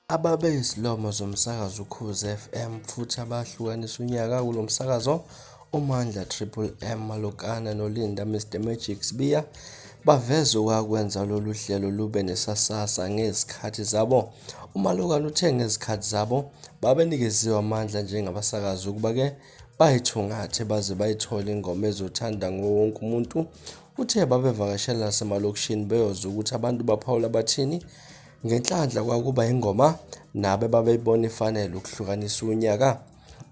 Ababe yisilomo zomsakazo Ukhozi FM futhi abahlukanisa unyaka kulo msakazo uMandla Triple M Malokana noLinda Mr Magic Sibiya baveza okwakwenza lolu hlelo lube nesasasa ngezikhathi zabo. uMalokana uthe ngezikhathi zabo babenikeziwe amandla njengabasakazi ukuba-ke bayithungathe baze bayithole ingoma ezothandwa nguwonke umuntu. Uthe babevakashela nasemalokishini beyozwa ukuthi abantu baphawula bathini. Ngenhlanhla kwakuba ingoma nabe babeyibona ifanele ukuhlukanisa unyaka.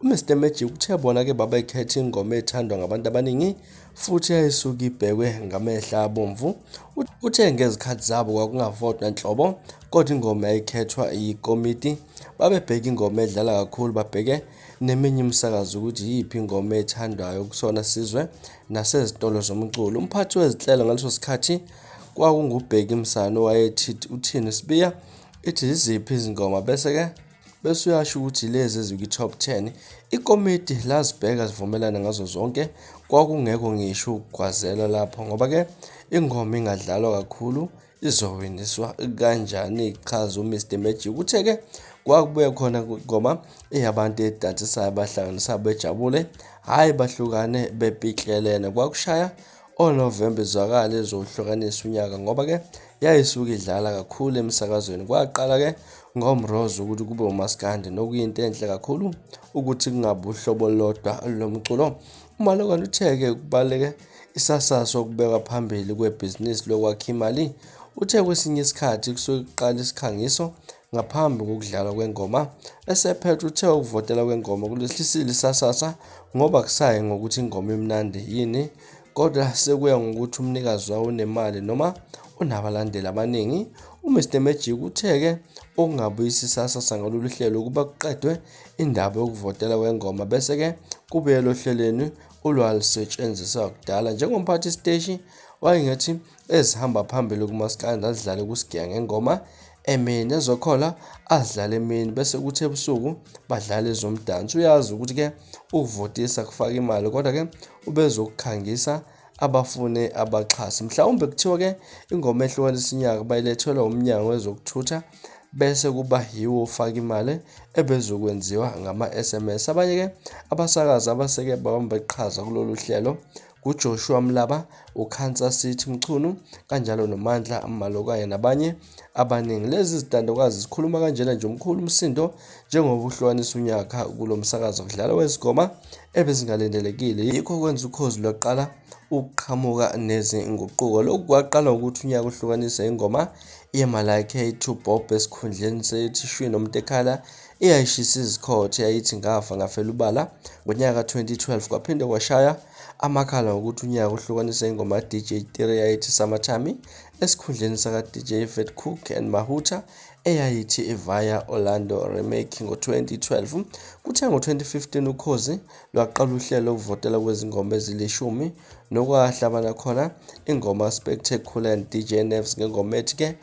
uMr Magic uthe bona-ke babekhetha ingoma ethandwa ngabantu abaningi futhi yayisuke ibhekwe ngamehlo abomvu. Uthe ngezikhathi zabo kwakungavotwa nhlobo kodwa ingoma yayikhethwa yikomiti. Babebheka ingoma edlala kakhulu, babheke neminye imisakazo ukuthi yiphi ingoma ethandwayo kusona sizwe nasezitolo zomculo. Umphathi wezinhlelo ngaleso sikhathi kwakungubheki Msana owayethi uthini Sibiya, ithi iziphi izingoma bese uyasho ukuthi lezi ezikwi-top 10. Ikomiti lazibheka zivumelana ngazo zonke, kwakungekho ngisho ukugwazela lapho ngoba-ke ingoma ingadlalwa kakhulu izowiniswa kanjani. Ichaza uMr Magic uthe-ke kwakubuye khona ingoma eyabantu edansisayo bahlanganisa bejabule, hhayi bahlukane bepiklelene. Kwakushaya oNovemba izwakala ezohlukanisa unyaka ngoba-ke yayisuke idlala kakhulu emsakazweni. Kwaqala-ke ngomrozo ukuthi kube umaskandi nokuyinto enhle kakhulu ukuthi kungabi uhlobo lodwa lomculo. uMalokane uthe-ke kubaleke isasaso okubekwa phambili kwebhizinisi lokwakha imali. Uthe kwesinye isikhathi kusuke kuqala isikhangiso ngaphambi kokudlalwa kwengoma. Esephethe uthe ukuvotela kwengoma kulehlisile isasasa ngoba kusayi ngokuthi ingoma imnandi yini, kodwa sekuya ngokuthi umnikazi wawo unemali noma unabalandeli abaningi. uMr Magic uthe-ke okungabuyisa isasasa ngalolu hlelo ukuba kuqedwe indaba yokuvotela kwengoma bese-ke kubuyelwe ohlelweni olwalusetshenziswa kudala. Njengomphathi isiteshi wayengathi ezihamba phambili kumaskandi azidlale kusigiya ngengoma emini, ezokhola azidlale emini bese kuthi ebusuku badlale ezomdanso. Uyazi ukuthi-ke ukuvotisa kufaka imali kodwa-ke ubezokukhangisa abafune abaxhasi. Mhlawumbe kuthiwa-ke ingoma ehlukanisa unyaka bayilethelwa umnyango wezokuthutha bese kuba yiwo ufaka imali ebezokwenziwa ngama-SMS. Abanye-ke abasakazi abaseke babamba iqhaza kulolu hlelo nguJoshua Mlaba, uKansas City Mchunu, kanjalo noMandla Malokane nabanye abaningi. Lezi zitandokazi zikhuluma kanjena nje umkhulu umsindo njengoba uhlukanisa unyaka kulo msakazo kudlala wezigoma ebezingalindelekile. Yikho kwenza Ukhozi lwaqala ukuqhamuka nezinguquko. Lokhu kwaqala ukuthi unyaka uhlukanise ingoma yeMalaika to Bob esikhundleni sethi Nomtekhala eyayishisa izikhothe yayithi ngafa ngafela ubala. Ngonyaka 2012 kwaphinde kwashaya amakhala ngokuthi unyaka uhlukanise ingoma DJ Tiri yayithi Summertime esikhundleni saka DJ Fat Cook and Mahuta eyayithi Via Orlando remake ngo-2012. Kuthe ngo-2015 Ukhozi lwaqala uhlelo lokuvotela kwezingoma ezilishumi nokwahlabana khona ingoma Spectacular and DJ Nevs ngengoma ethi-ke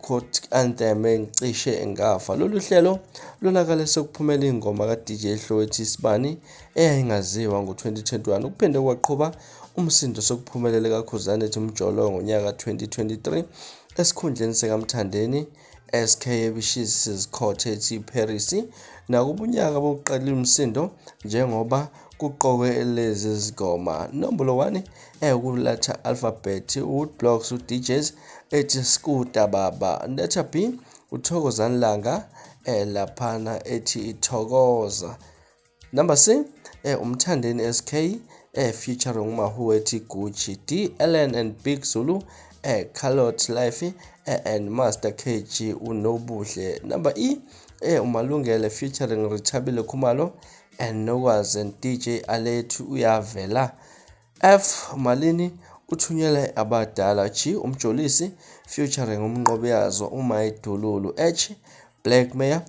quote anthem engicishe engafa. Lolu hlelo lonakale sekuphumela ingoma ka-DJ Hlowethi Isibani eyayingaziwa ngo-2021. Ukuphinde kwaqhuba umsindo sokuphumelele kaKhuzani ethi Mjolo ngonyaka 2023 esikhundleni sikaMthandeni SK ebishisa izikhothe ethi Paris. Nakuba unyaka bokuqala umsindo njengoba kuqokwe lezi zigoma. Nombolo 1 ukulatha Alphabet, Woodblocks, DJs ethi Skuta Baba. Netha B uThokozani Langa laphana ethi Ithokoza. Number C uMthandeni SK featuring uMahu ethi Gucci. D Ellen and Big Zulu Carlot Life and Master KG uNobuhle. Number E uMalungele featuring Rithabile Khumalo and Nokwazi and DJ Alethu Uyavela. F Malini uthunyelwe abadala. G uMjolisi featuring umnqobeyazo uMaidululu. H Black Mayor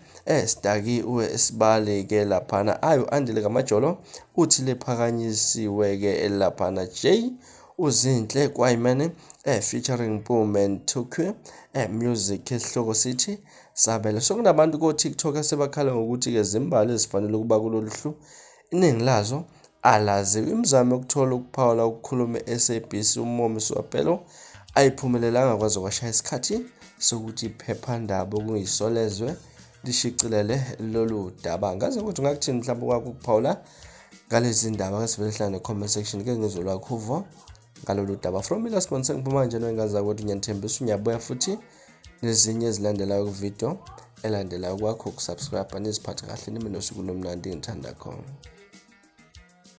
Staki Sibale-ke laphana. Ayo Andile Kamajolo uthi lephakanyisiwe-ke laphana. J uZinhle Kwayimene featuring Boom and Tukwe music esihloko sithi Sabele. Sokunabantu ko-TikTok asebakhala ngokuthi-ke zimbali ezifanele ukuba kulolu hlu, iningi lazo alaziwa. Imizamo yokuthola ukuphawula ukukhuluma SABC uMomi Swapelo ayiphumelelanga kwaze kwashaya isikhathi sokuthi iphephandaba okuyisolezwe lishicilele lolu daba. Ngaze ukuthi ngakuthini mhlawumbe kwakukuphawula ngalezi ndaba ke sivele hlala ne-comment section ke ngizolwakho uvo ngalolu daba. From mina sponsor ngiphuma nje noyengaza ukuthi ngiyathembisa unyabuya futhi nezinye ezilandelayo ku-video elandelayo kwakho ukusubscribe niziphathe kahle nime nosuku nomnandi ngithanda khona.